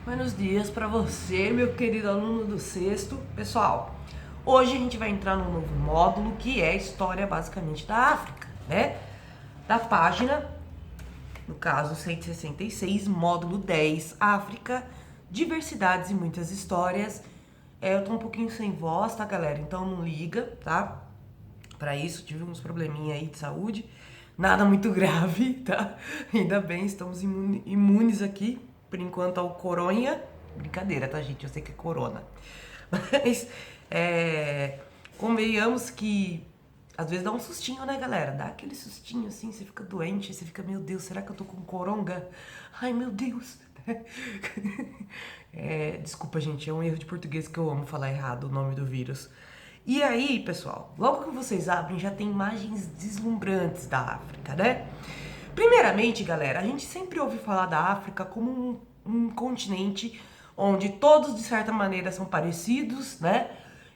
Buenos dias para você, meu querido aluno do sexto. Pessoal, hoje a gente vai entrar num novo módulo que é a história basicamente da África, né? Da página, no caso 166, módulo 10, África, diversidades e muitas histórias. Eu tô um pouquinho sem voz, tá, galera? Então não liga, tá? Para isso, tive uns probleminha aí de saúde. Nada muito grave, tá? Ainda bem, estamos imunes aqui, por enquanto, ao coronha. Brincadeira, tá, gente? Eu sei que é corona. Mas, convenhamos que às vezes dá um sustinho, né, galera? Dá aquele sustinho assim, você fica doente, você fica, meu Deus, será que eu tô com coronga? Ai, meu Deus. Desculpa, gente, é um erro de português que eu amo falar errado o nome do vírus. E aí, pessoal, logo que vocês abrem, já tem imagens deslumbrantes da África, né? Primeiramente, galera, a gente sempre ouve falar da África como um continente onde todos, de certa maneira, são parecidos, né?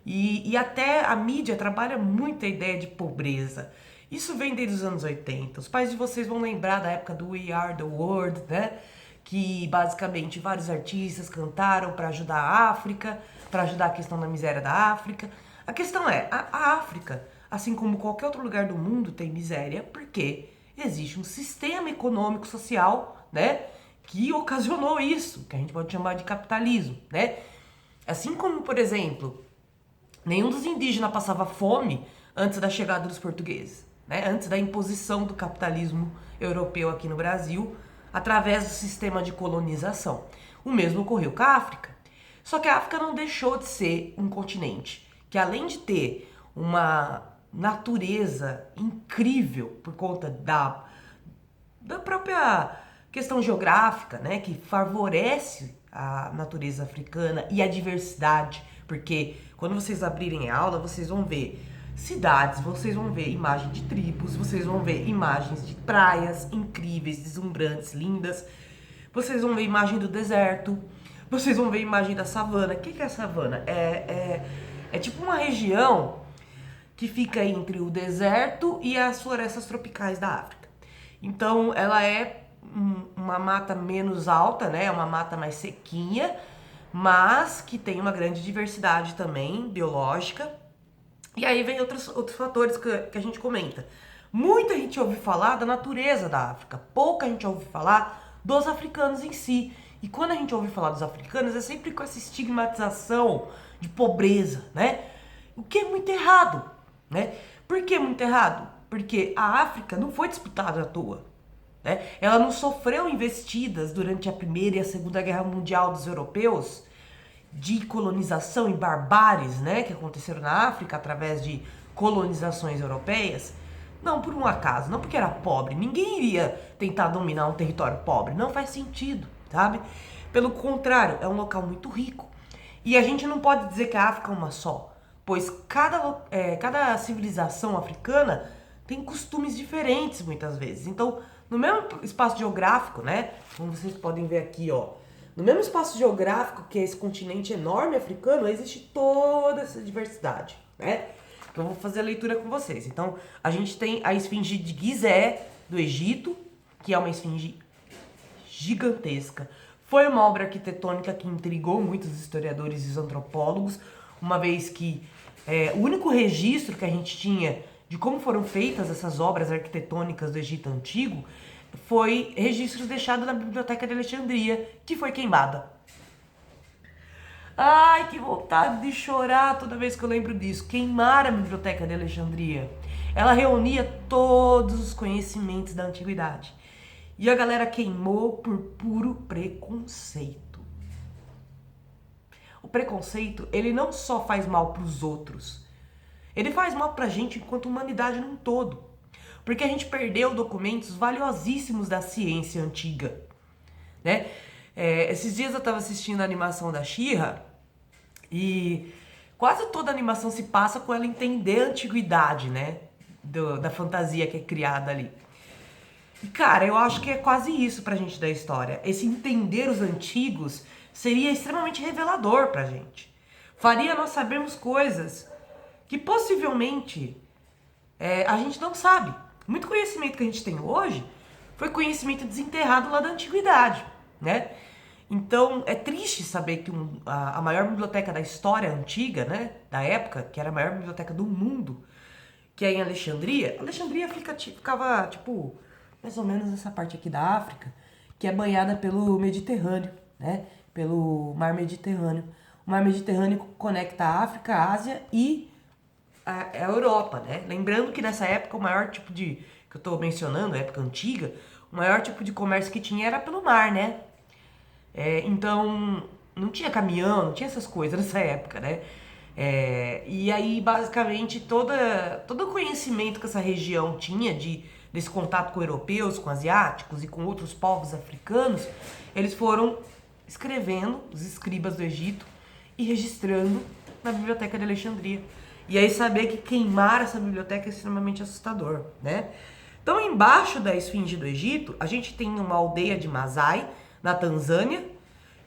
E até a mídia trabalha muito a ideia de pobreza. Isso vem desde os anos 80. Os pais de vocês vão lembrar da época do We Are the World, né? Que basicamente vários artistas cantaram para ajudar a África, para ajudar a questão da miséria da África. A questão é, a África, assim como qualquer outro lugar do mundo, tem miséria porque existe um sistema econômico social, né, que ocasionou isso, que a gente pode chamar de capitalismo, né? Assim como, por exemplo, nenhum dos indígenas passava fome antes da chegada dos portugueses, né? Antes da imposição do capitalismo europeu aqui no Brasil, através do sistema de colonização. O mesmo ocorreu com a África. Só que a África não deixou de ser um continente que, além de ter uma natureza incrível por conta da própria questão geográfica, né, que favorece a natureza africana e a diversidade, porque quando vocês abrirem a aula, vocês vão ver cidades, vocês vão ver imagem de tribos, vocês vão ver imagens de praias incríveis, deslumbrantes, lindas, vocês vão ver imagem do deserto, vocês vão ver imagem da savana. O que é a savana? É tipo uma região que fica entre o deserto e as florestas tropicais da África. Então, ela é uma mata menos alta, né? É uma mata mais sequinha, mas que tem uma grande diversidade também biológica. E aí vem outros fatores que a gente comenta. Muita gente ouve falar da natureza da África, pouca gente ouve falar dos africanos em si. E quando a gente ouve falar dos africanos, é sempre com essa estigmatização de pobreza, né? O que é muito errado, né? Por que muito errado? Porque a África não foi disputada à toa, né? Ela não sofreu investidas durante a Primeira e a Segunda Guerra Mundial dos europeus de colonização e barbáries, né, que aconteceram na África através de colonizações europeias. Não por um acaso, não porque era pobre. Ninguém iria tentar dominar um território pobre. Não faz sentido, sabe? Pelo contrário, é um local muito rico. E a gente não pode dizer que a África é uma só, pois cada civilização africana tem costumes diferentes muitas vezes. Então, no mesmo espaço geográfico, né, como vocês podem ver aqui, ó, no mesmo espaço geográfico que é esse continente enorme africano, existe toda essa diversidade, né? Então, eu vou fazer a leitura com vocês. Então, a gente tem a esfinge de Gizé, do Egito, que é uma esfinge gigantesca. Foi uma obra arquitetônica que intrigou muitos historiadores e os antropólogos, uma vez que o único registro que a gente tinha de como foram feitas essas obras arquitetônicas do Egito Antigo foi registros deixados na Biblioteca de Alexandria, que foi queimada. Ai, que vontade de chorar toda vez que eu lembro disso. Queimar a Biblioteca de Alexandria. Ela reunia todos os conhecimentos da antiguidade. E a galera queimou por puro preconceito. O preconceito, ele não só faz mal para os outros, ele faz mal pra gente enquanto humanidade num todo. Porque a gente perdeu documentos valiosíssimos da ciência antiga, né? Esses dias eu tava assistindo a animação da She-Ra e quase toda a animação se passa com ela entender a antiguidade, né? Da fantasia que é criada ali. E, cara, eu acho que é quase isso pra gente da história. Esse entender os antigos seria extremamente revelador pra gente. Faria nós sabermos coisas que possivelmente a gente não sabe. Muito conhecimento que a gente tem hoje foi conhecimento desenterrado lá da antiguidade, né? Então, Então, é triste saber que a maior biblioteca da história antiga, né, da época, que era a maior biblioteca do mundo, que é em Alexandria. Alexandria ficava, tipo, mais ou menos nessa parte aqui da África, que é banhada pelo Mediterrâneo, né, pelo Mar Mediterrâneo. O Mar Mediterrâneo conecta a África, a Ásia e a Europa, né? Lembrando que nessa época o maior tipo de, que eu tô mencionando, época antiga, o maior tipo de comércio que tinha era pelo mar, né? Então, não tinha caminhão, não tinha essas coisas nessa época, né? E aí, basicamente, todo o conhecimento que essa região tinha desse contato com europeus, com asiáticos e com outros povos africanos, eles foram escrevendo, os escribas do Egito, e registrando na Biblioteca de Alexandria. E aí saber que queimar essa biblioteca é extremamente assustador, né? Então, embaixo da Esfinge do Egito, a gente tem uma aldeia de Masai, na Tanzânia,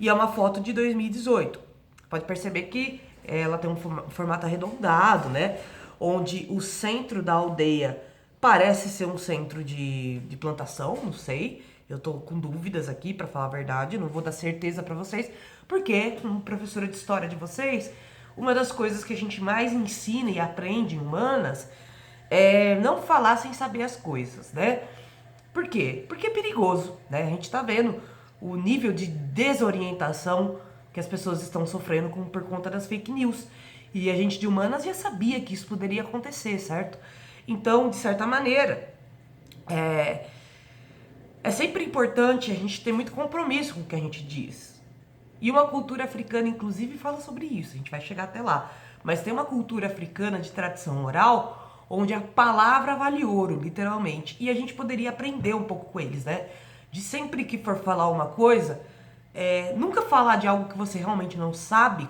e é uma foto de 2018. Pode perceber que ela tem um formato arredondado, né? Onde o centro da aldeia parece ser um centro de plantação, não sei. Eu tô com dúvidas aqui, pra falar a verdade, não vou dar certeza pra vocês, porque, como professora de história de vocês, uma das coisas que a gente mais ensina e aprende em humanas é não falar sem saber as coisas, né? Por quê? Porque é perigoso, né? A gente tá vendo o nível de desorientação que as pessoas estão sofrendo por conta das fake news. E a gente de humanas já sabia que isso poderia acontecer, certo? Então, de certa maneira, é sempre importante a gente ter muito compromisso com o que a gente diz. E uma cultura africana, inclusive, fala sobre isso. A gente vai chegar até lá. Mas tem uma cultura africana de tradição oral, onde a palavra vale ouro, literalmente. E a gente poderia aprender um pouco com eles, né? De sempre que for falar uma coisa, nunca falar de algo que você realmente não sabe,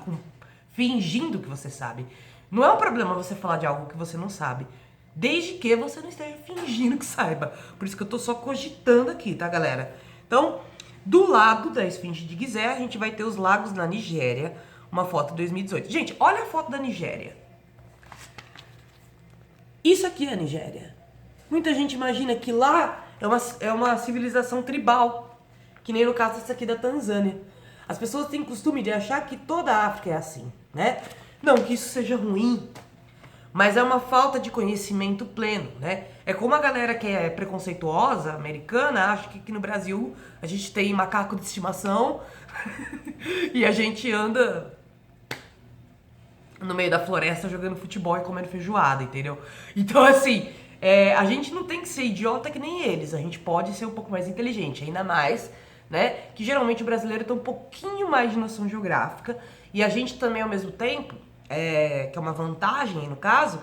fingindo que você sabe. Não é um problema você falar de algo que você não sabe, desde que você não esteja fingindo que saiba. Por isso que eu tô só cogitando aqui, tá, galera? Então, do lado da Esfinge de Gizé, a gente vai ter os lagos na Nigéria, uma foto de 2018. Gente, olha a foto da Nigéria. Isso aqui é a Nigéria. Muita gente imagina que lá é uma civilização tribal, que nem no caso dessa aqui da Tanzânia. As pessoas têm costume de achar que toda a África é assim, né? Não que isso seja ruim, mas é uma falta de conhecimento pleno, né? É como a galera que é preconceituosa, americana, acha que aqui no Brasil a gente tem macaco de estimação e a gente anda no meio da floresta jogando futebol e comendo feijoada, entendeu? Então, assim, a gente não tem que ser idiota que nem eles, a gente pode ser um pouco mais inteligente, ainda mais, né, que geralmente o brasileiro tem um pouquinho mais de noção geográfica, e a gente também, ao mesmo tempo, que é uma vantagem no caso,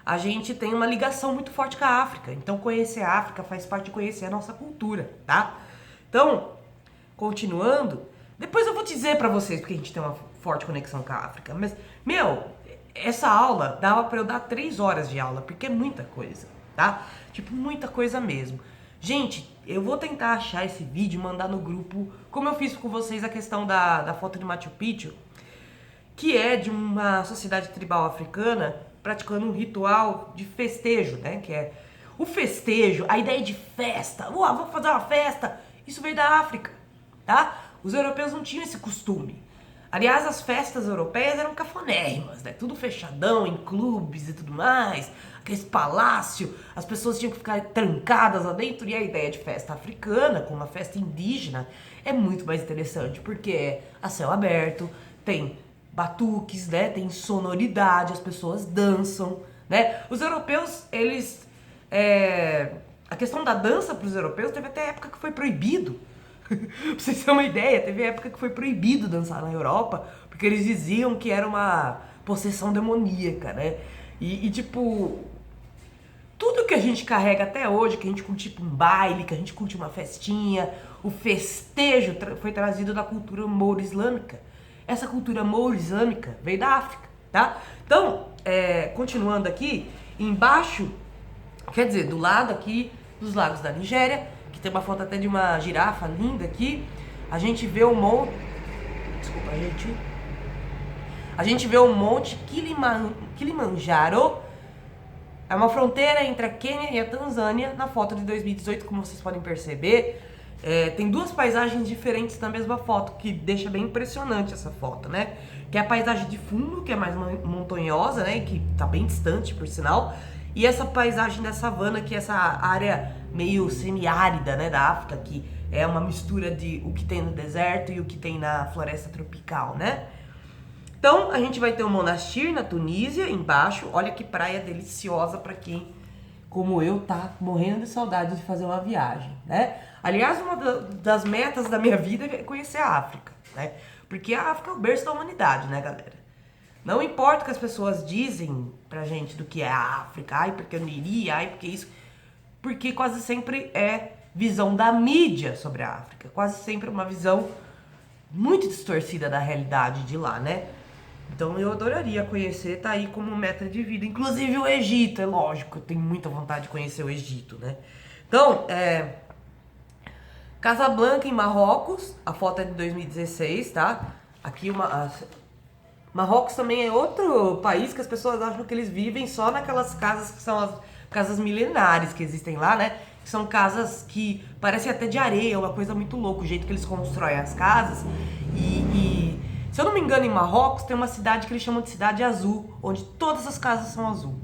a gente tem uma ligação muito forte com a África, então conhecer a África faz parte de conhecer a nossa cultura, tá? Então, continuando, depois eu vou dizer pra vocês porque a gente tem uma forte conexão com a África, mas, meu, essa aula dava pra eu dar 3 horas de aula, porque é muita coisa, tá? Tipo, muita coisa mesmo. Gente, eu vou tentar achar esse vídeo e mandar no grupo, como eu fiz com vocês a questão da foto de Machu Picchu, que é de uma sociedade tribal africana praticando um ritual de festejo, né? Que é o festejo, a ideia de festa. Vamos fazer uma festa. Isso veio da África, tá? Os europeus não tinham esse costume. Aliás, as festas europeias eram cafonérrimas, né? Tudo fechadão, em clubes e tudo mais. Aqueles palácios, as pessoas tinham que ficar trancadas lá dentro. E a ideia de festa africana, com uma festa indígena, é muito mais interessante, porque é a céu aberto, tem batuques, né? Tem sonoridade, as pessoas dançam, né? Os europeus, eles... A questão da dança para os europeus teve até época que foi proibido. Pra vocês terem uma ideia, teve época que foi proibido dançar na Europa, porque eles diziam que era uma possessão demoníaca, né? E tipo, tudo que a gente carrega até hoje, que a gente curte tipo um baile, que a gente curte uma festinha, o festejo foi trazido da cultura mouro-islâmica. Essa cultura mouro-islâmica veio da África, tá? Então, continuando aqui, embaixo, quer dizer, do lado aqui dos lagos da Nigéria, que tem uma foto até de uma girafa linda aqui, a gente vê o monte... Desculpa, gente. A gente vê o monte Kilimanjaro. É uma fronteira entre a Quênia e a Tanzânia, na foto de 2018, como vocês podem perceber. Tem duas paisagens diferentes na mesma foto, que deixa bem impressionante essa foto, né? Que é a paisagem de fundo, que é mais montanhosa, né? Que tá bem distante, por sinal. E essa paisagem da savana, que é essa área meio semiárida, né, da África, que é uma mistura de o que tem no deserto e o que tem na floresta tropical, né? Então, a gente vai ter o Monastir na Tunísia, embaixo. Olha que praia deliciosa para quem, como eu, tá morrendo de saudade de fazer uma viagem, né? Aliás, uma das metas da minha vida é conhecer a África, né? Porque a África é o berço da humanidade, né, galera? Não importa o que as pessoas dizem pra gente do que é a África, ai, porque eu não iria, ai, porque isso... Porque quase sempre é visão da mídia sobre a África. Quase sempre uma visão muito distorcida da realidade de lá, né? Então eu adoraria conhecer, tá aí como meta de vida. Inclusive o Egito, é lógico, eu tenho muita vontade de conhecer o Egito, né? Então, Casablanca, em Marrocos, a foto é de 2016, tá? Aqui Marrocos também é outro país que as pessoas acham que eles vivem só naquelas casas que são as casas milenares que existem lá, né? Que são casas que parecem até de areia, uma coisa muito louca, o jeito que eles constroem as casas. Se eu não me engano, em Marrocos tem uma cidade que eles chamam de Cidade Azul, onde todas as casas são azul.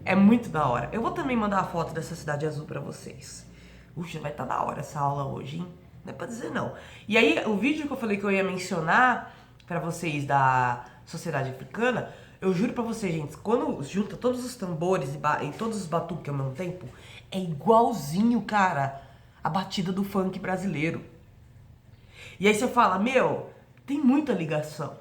É muito da hora. Eu vou também mandar a foto dessa Cidade Azul pra vocês. Puxa, vai estar da hora essa aula hoje, hein? Não é pra dizer não. E aí, o vídeo que eu falei que eu ia mencionar pra vocês da Sociedade Africana, eu juro pra vocês, gente, quando junta todos os tambores e todos os batuques ao mesmo tempo, é igualzinho, cara, a batida do funk brasileiro. E aí você fala, meu, tem muita ligação,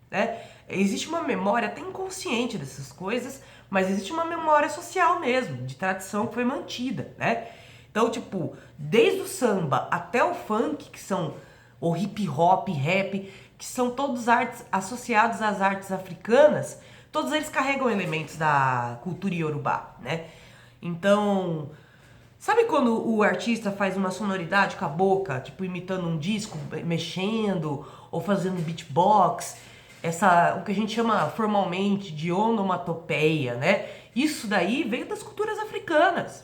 né? Existe uma memória até inconsciente dessas coisas, mas existe uma memória social mesmo, de tradição que foi mantida, né? Então, tipo, desde o samba até o funk, que são o hip hop, rap, que são todos artes associados às artes africanas, todos eles carregam elementos da cultura iorubá, né? Então, sabe quando o artista faz uma sonoridade com a boca, tipo imitando um disco, mexendo, ou fazendo beatbox, o que a gente chama formalmente de onomatopeia, né? Isso daí veio das culturas africanas.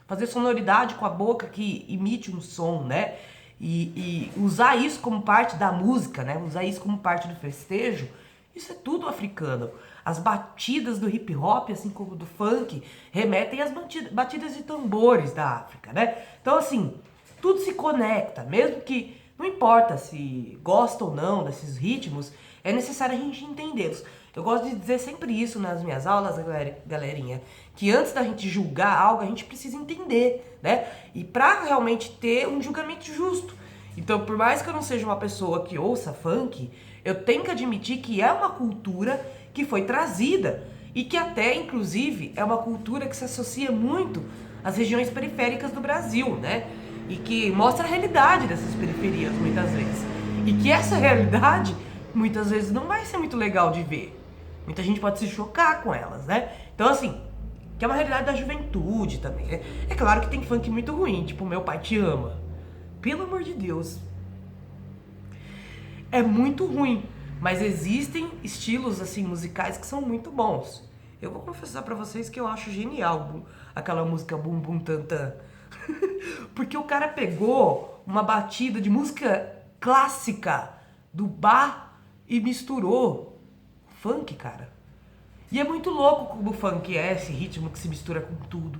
Fazer sonoridade com a boca que imite um som, né? E usar isso como parte da música, né? Usar isso como parte do festejo, isso é tudo africano. As batidas do hip hop, assim como do funk, remetem às batidas de tambores da África, né? Então, assim, tudo se conecta, mesmo que não importa se gosta ou não desses ritmos, é necessário a gente entendê-los. Eu gosto de dizer sempre isso nas minhas aulas, galerinha, que antes da gente julgar algo, a gente precisa entender, né? E pra realmente ter um julgamento justo. Então, por mais que eu não seja uma pessoa que ouça funk, eu tenho que admitir que é uma cultura que foi trazida e que até, inclusive, é uma cultura que se associa muito às regiões periféricas do Brasil, né? E que mostra a realidade dessas periferias, muitas vezes. E que essa realidade, muitas vezes, não vai ser muito legal de ver. Muita gente pode se chocar com elas, né? Então, assim, que é uma realidade da juventude também, né? É claro que tem funk muito ruim, tipo Meu Pai Te Ama. Pelo amor de Deus. É muito ruim, mas existem estilos, assim, musicais que são muito bons. Eu vou confessar pra vocês que eu acho genial aquela música Bum Bum Tantan. Porque o cara pegou uma batida de música clássica do bar e misturou funk, cara. E é muito louco como o funk é esse ritmo que se mistura com tudo,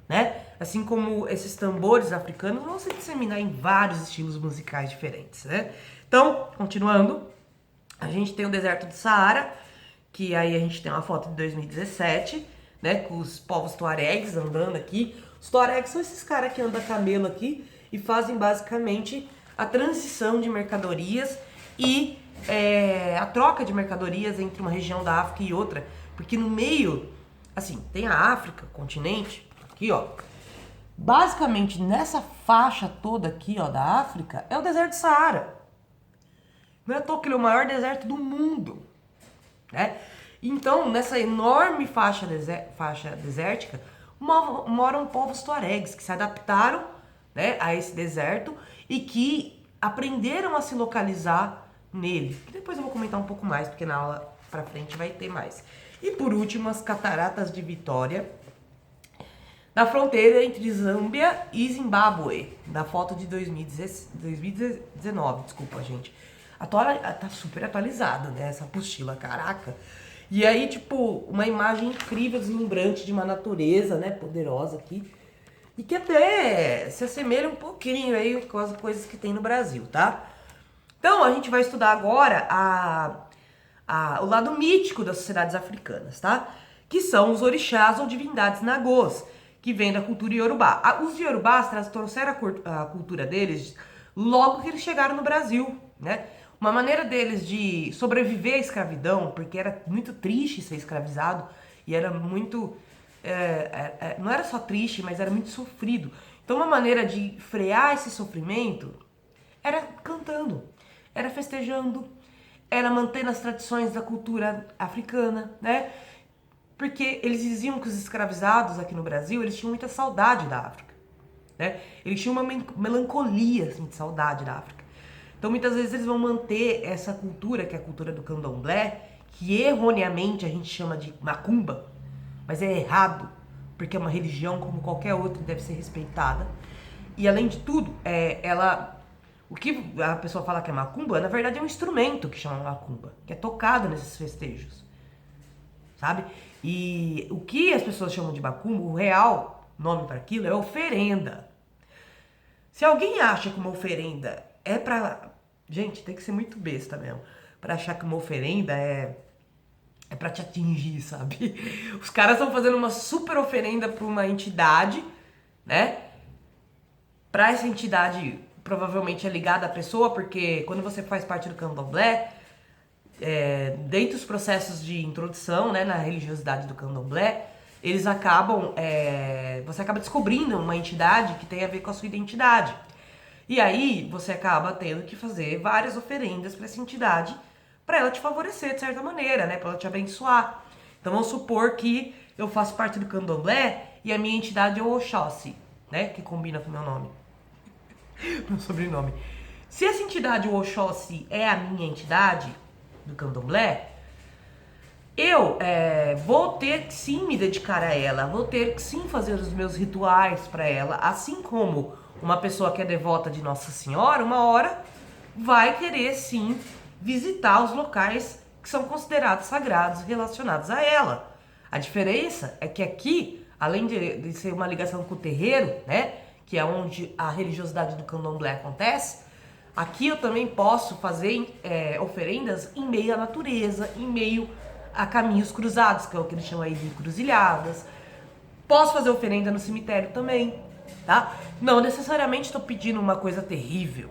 né? Assim como esses tambores africanos vão se disseminar em vários estilos musicais diferentes, né? Então, continuando, a gente tem o deserto do Saara, que aí a gente tem uma foto de 2017, né? Com os povos tuaregs andando aqui. Os tuaregs são esses caras que andam a camelo aqui e fazem basicamente a transição de mercadorias e a troca de mercadorias entre uma região da África e outra. Porque no meio, assim, tem a África, continente, aqui ó. Basicamente nessa faixa toda aqui ó da África é o deserto do Saara. Não é à toa que ele é o maior deserto do mundo, né? Então, nessa enorme faixa desértica, moram povos tuaregs que se adaptaram, né, a esse deserto e que aprenderam a se localizar nele. E depois eu vou comentar um pouco mais, porque na aula pra frente vai ter mais. E por último, as Cataratas de Vitória. na fronteira entre Zâmbia e Zimbábue, na foto de 2019, desculpa, gente. Tá super atualizada, né, essa apostila, caraca. E aí, tipo, uma imagem incrível, deslumbrante de uma natureza, né, poderosa aqui. E que até se assemelha um pouquinho aí com as coisas que tem no Brasil, tá? Então, a gente vai estudar agora o lado mítico das sociedades africanas, tá? Que são os orixás ou divindades nagôs, que vêm da cultura iorubá. Os iorubás trouxeram a cultura deles logo que eles chegaram no Brasil, né? Uma maneira deles de sobreviver à escravidão, porque era muito triste ser escravizado, e era muito... não era só triste, mas era muito sofrido. Então uma maneira de frear esse sofrimento era cantando, era festejando, era mantendo as tradições da cultura africana, né? Porque eles diziam que os escravizados aqui no Brasil, eles tinham muita saudade da África, né? Eles tinham uma melancolia, assim, de saudade da África. Então muitas vezes eles vão manter essa cultura, que é a cultura do candomblé, que erroneamente a gente chama de macumba, mas é errado, porque é uma religião como qualquer outra, deve ser respeitada. E além de tudo, o que a pessoa fala que é macumba, na verdade é um instrumento que chama macumba, que é tocado nesses festejos, sabe? E o que as pessoas chamam de macumba, o real nome para aquilo é oferenda. Se alguém acha que uma oferenda é pra... Gente, tem que ser muito besta mesmo, pra achar que uma oferenda é pra te atingir, sabe? Os caras estão fazendo uma super oferenda pra uma entidade, né? Pra essa entidade, provavelmente é ligada à pessoa, porque quando você faz parte do candomblé, dentro dos processos de introdução, né, na religiosidade do candomblé, eles acabam, você acaba descobrindo uma entidade que tem a ver com a sua identidade. E aí você acaba tendo que fazer várias oferendas para essa entidade, para ela te favorecer de certa maneira, né, para ela te abençoar. Então vamos supor que eu faço parte do candomblé e a minha entidade é o Oxóssi, né, que combina com o meu nome, meu sobrenome. Se essa entidade, o Oxóssi, é a minha entidade do candomblé, eu vou ter que sim me dedicar a ela, vou ter que sim fazer os meus rituais para ela, assim como uma pessoa que é devota de Nossa Senhora, uma hora vai querer sim visitar os locais que são considerados sagrados relacionados a ela. A diferença é que aqui, além de ser uma ligação com o terreiro, né, que é onde a religiosidade do candomblé acontece, aqui eu também posso fazer oferendas em meio à natureza, em meio a caminhos cruzados, que é o que eles chamam aí de encruzilhadas. Posso fazer oferenda no cemitério também, tá? Não necessariamente estou pedindo uma coisa terrível.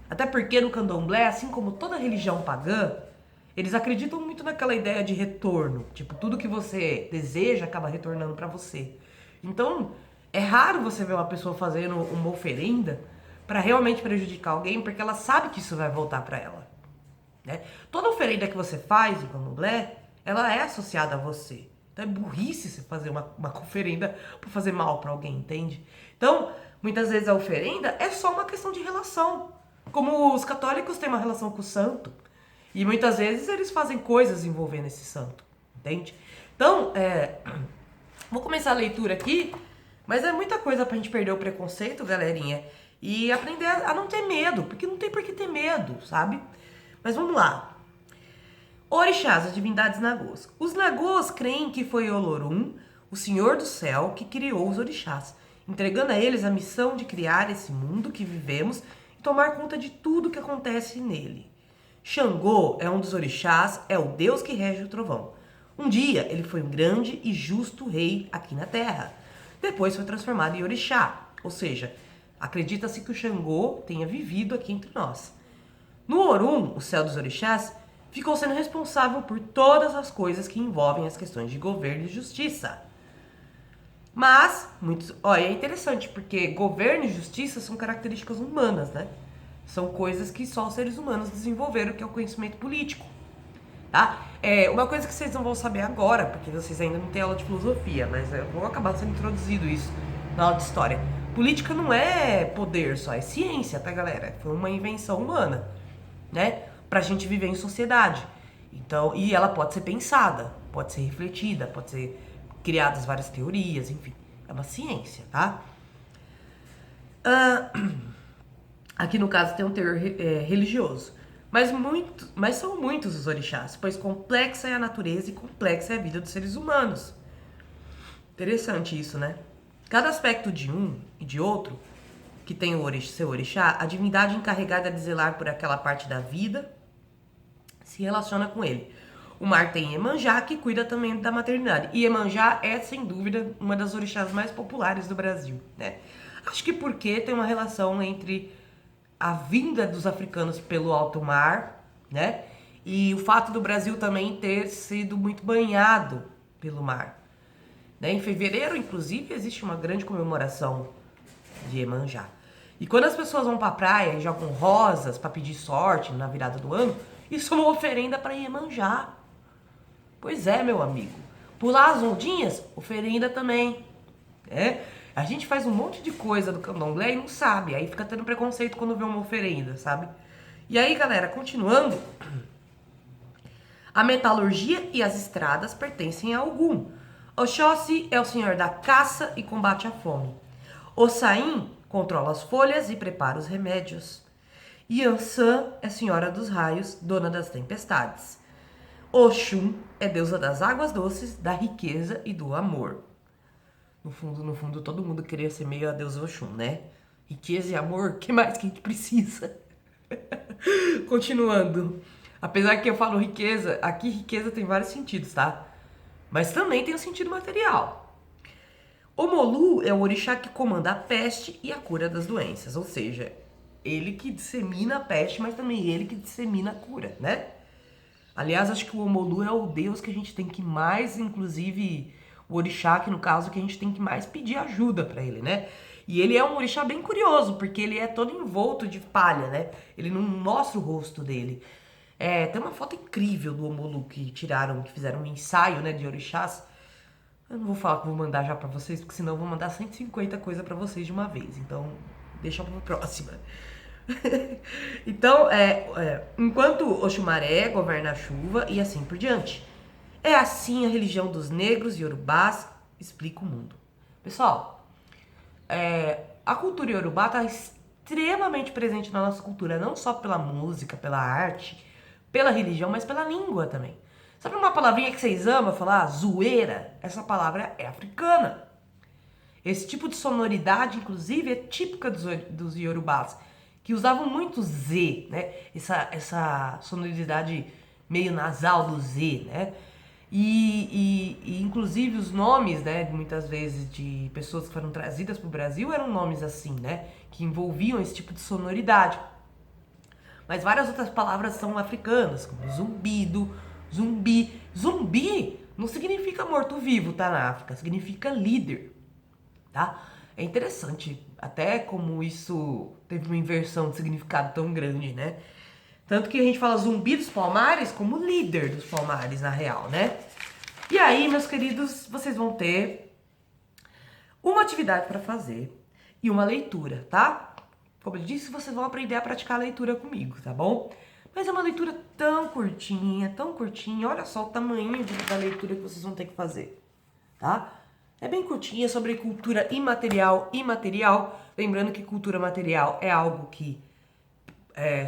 Até porque no candomblé, assim como toda religião pagã, eles acreditam muito naquela ideia de retorno. Tipo, tudo que você deseja acaba retornando para você. Então, é raro você ver uma pessoa fazendo uma oferenda para realmente prejudicar alguém, porque ela sabe que isso vai voltar para ela, né? Toda oferenda que você faz no candomblé, ela é associada a você. Então é burrice você fazer uma oferenda para fazer mal para alguém, entende? Então, muitas vezes a oferenda é só uma questão de relação. Como os católicos têm uma relação com o santo, e muitas vezes eles fazem coisas envolvendo esse santo, entende? Então, vou começar a leitura aqui, mas é muita coisa pra gente perder o preconceito, galerinha, e aprender a não ter medo, porque não tem por que ter medo, sabe? Mas vamos lá. Orixás, as divindades nagôs. Os nagôs creem que foi Olorum, o Senhor do Céu, que criou os orixás, entregando a eles a missão de criar esse mundo que vivemos e tomar conta de tudo que acontece nele. Xangô é um dos orixás, é o deus que rege o trovão. Um dia ele foi um grande e justo rei aqui na terra. Depois foi transformado em orixá, ou seja, acredita-se que o Xangô tenha vivido aqui entre nós. No Orum, o céu dos orixás, ficou sendo responsável por todas as coisas que envolvem as questões de governo e justiça. Mas, é interessante, porque governo e justiça são características humanas, né? São coisas que só os seres humanos desenvolveram, que é o conhecimento político, tá? Uma coisa que vocês não vão saber agora, porque vocês ainda não têm aula de filosofia, mas eu vou acabar sendo introduzido isso na aula de história. Política não é poder só, é ciência, tá, galera? Foi uma invenção humana, né? Pra gente viver em sociedade. Então, e ela pode ser pensada, pode ser refletida, pode ser criadas várias teorias, enfim. é uma ciência, tá? Aqui no caso tem um teor religioso. Mas são muitos os orixás, pois complexa é a natureza e complexa é a vida dos seres humanos. Interessante isso, né? Cada aspecto de um e de outro, que tem o seu orixá, a divindade encarregada de zelar por aquela parte da vida se relaciona com ele. O mar tem Iemanjá, que cuida também da maternidade. E Iemanjá é, sem dúvida, uma das orixás mais populares do Brasil, né? Acho que porque tem uma relação entre a vinda dos africanos pelo alto mar, né? E o fato do Brasil também ter sido muito banhado pelo mar. Né? Em fevereiro, inclusive, existe uma grande comemoração de Iemanjá. E quando as pessoas vão pra praia e jogam rosas para pedir sorte na virada do ano, isso é uma oferenda para Iemanjá. Pois é, meu amigo. Pular as ondinhas, oferenda também. Né? A gente faz um monte de coisa do candomblé e não sabe. Aí fica tendo preconceito quando vê uma oferenda, sabe? E aí, galera, continuando. A metalurgia e as estradas pertencem a Ogum. Oxóssi é o senhor da caça e combate à fome. Ossain controla as folhas e prepara os remédios. Yansan é senhora dos raios, dona das tempestades. Oxum é deusa das águas doces, da riqueza e do amor. No fundo, todo mundo queria ser meio a deusa Oxum, né? Riqueza e amor, o que mais que a gente precisa? Continuando. Apesar que eu falo riqueza, aqui riqueza tem vários sentidos, tá? Mas também tem o sentido material. Omolu é o orixá que comanda a peste e a cura das doenças, ou seja, ele que dissemina a peste, mas também ele que dissemina a cura, né? Aliás, acho que o Omolu é o deus que a gente tem que mais, inclusive, o orixá, que no caso, que a gente tem que mais pedir ajuda pra ele, né? E ele é um orixá bem curioso, porque ele é todo envolto de palha, né? Ele não mostra o rosto dele. Tem uma foto incrível do Omolu que tiraram, que fizeram um ensaio, né, de orixás. Eu não vou falar que vou mandar já pra vocês, porque senão eu vou mandar 150 coisas pra vocês de uma vez. Então, deixa pra próxima. Então, enquanto Oxumaré governa a chuva e assim por diante. É assim a religião dos negros e iorubás explica o mundo. Pessoal, a cultura iorubá está extremamente presente na nossa cultura, não só pela música, pela arte, pela religião, mas pela língua também. Sabe uma palavrinha que vocês amam falar? Zoeira. Essa palavra é africana. Esse tipo de sonoridade, inclusive, é típica dos iorubás, que usavam muito Z, né? Essa sonoridade meio nasal do Z, né? E inclusive os nomes, né, muitas vezes de pessoas que foram trazidas para o Brasil eram nomes assim, né? Que envolviam esse tipo de sonoridade. Mas várias outras palavras são africanas, como zumbido, zumbi. Zumbi não significa morto-vivo, tá, na África, significa líder, tá? É interessante até como isso teve uma inversão de significado tão grande, né? Tanto que a gente fala zumbi dos palmares como líder dos palmares, na real, né? E aí, meus queridos, vocês vão ter uma atividade para fazer e uma leitura, tá? Como eu disse, vocês vão aprender a praticar a leitura comigo, tá bom? Mas é uma leitura tão curtinha, olha só o tamanho da leitura que vocês vão ter que fazer, tá? É bem curtinha, sobre cultura imaterial e material. Lembrando que cultura material é algo que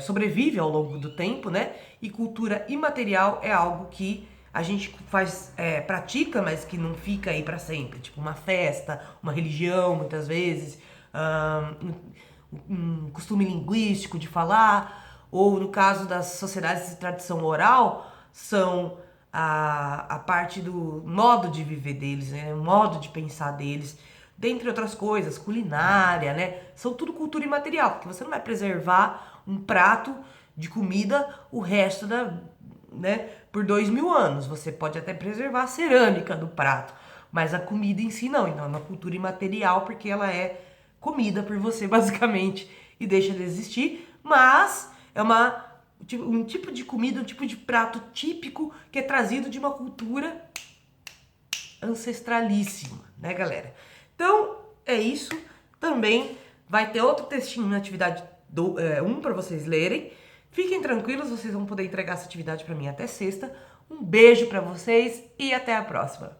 sobrevive ao longo do tempo, né? E cultura imaterial é algo que a gente pratica, mas que não fica aí para sempre. Tipo uma festa, uma religião, muitas vezes, um costume linguístico de falar, ou no caso das sociedades de tradição oral, são a parte do modo de viver deles, né? O modo de pensar deles, dentre outras coisas, culinária, né? São tudo cultura imaterial, porque você não vai preservar um prato de comida o resto por 2000 anos. Você pode até preservar a cerâmica do prato, mas a comida em si não. Então é uma cultura imaterial porque ela é comida por você basicamente e deixa de existir, mas é um tipo de comida, um tipo de prato típico que é trazido de uma cultura ancestralíssima, né, galera? Então, é isso. Também vai ter outro textinho na atividade 1 para vocês lerem. Fiquem tranquilos, vocês vão poder entregar essa atividade para mim até sexta. Um beijo para vocês e até a próxima.